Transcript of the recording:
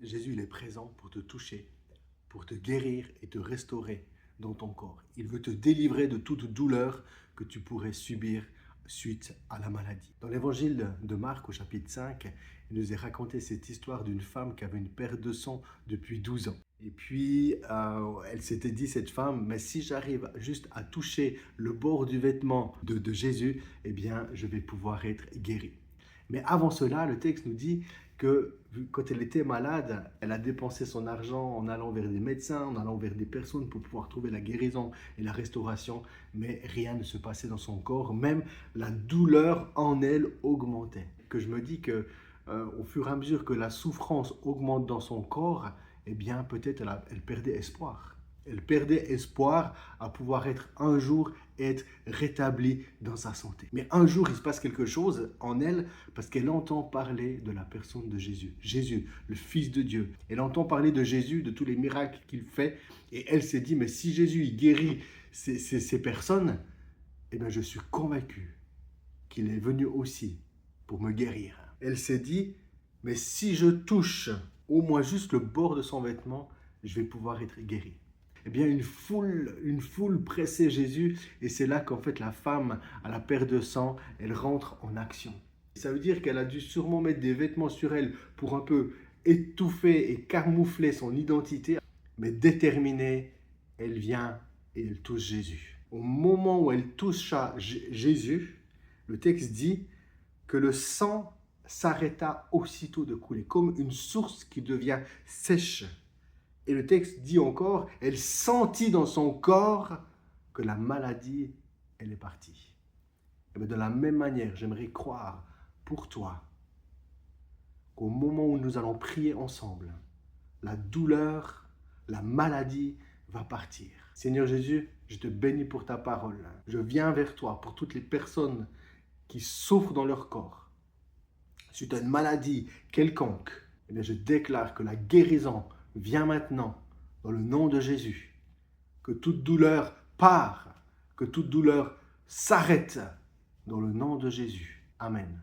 Jésus, il est présent pour te toucher, pour te guérir et te restaurer dans ton corps. Il veut te délivrer de toute douleur que tu pourrais subir suite à la maladie. Dans l'évangile de Marc au chapitre 5, il nous est raconté cette histoire d'une femme qui avait une perte de sang depuis 12 ans. Et puis, elle s'était dit, cette femme, mais si j'arrive juste à toucher le bord du vêtement de Jésus, eh bien, je vais pouvoir être guérie. Mais avant cela, le texte nous dit que quand elle était malade, elle a dépensé son argent en allant vers des médecins, en allant vers des personnes pour pouvoir trouver la guérison et la restauration, mais rien ne se passait dans son corps, même la douleur en elle augmentait. Que je me dis que au fur et à mesure que la souffrance augmente dans son corps, eh bien peut-être elle perdait espoir. Elle perdait espoir à pouvoir être rétablie dans sa santé. Mais un jour, il se passe quelque chose en elle parce qu'elle entend parler de la personne de Jésus. Jésus, le Fils de Dieu. Elle entend parler de Jésus, de tous les miracles qu'il fait. Et elle s'est dit, mais si Jésus il guérit ces personnes, eh bien je suis convaincu qu'il est venu aussi pour me guérir. Elle s'est dit, mais si je touche au moins juste le bord de son vêtement, je vais pouvoir être guéri. Eh bien, une foule pressait Jésus et c'est là qu'en fait la femme à la perte de sang, elle rentre en action. Ça veut dire qu'elle a dû sûrement mettre des vêtements sur elle pour un peu étouffer et camoufler son identité, mais déterminée, elle vient et elle touche Jésus. Au moment où elle touche à Jésus, le texte dit que le sang s'arrêta aussitôt de couler, comme une source qui devient sèche. Et le texte dit encore, elle sentit dans son corps que la maladie, elle est partie. Et bien de la même manière, j'aimerais croire pour toi qu'au moment où nous allons prier ensemble, la douleur, la maladie va partir. Seigneur Jésus, je te bénis pour ta parole. Je viens vers toi pour toutes les personnes qui souffrent dans leur corps. Suite à une maladie quelconque, eh bien je déclare que la guérison vient maintenant dans le nom de Jésus. Que toute douleur part, que toute douleur s'arrête dans le nom de Jésus. Amen.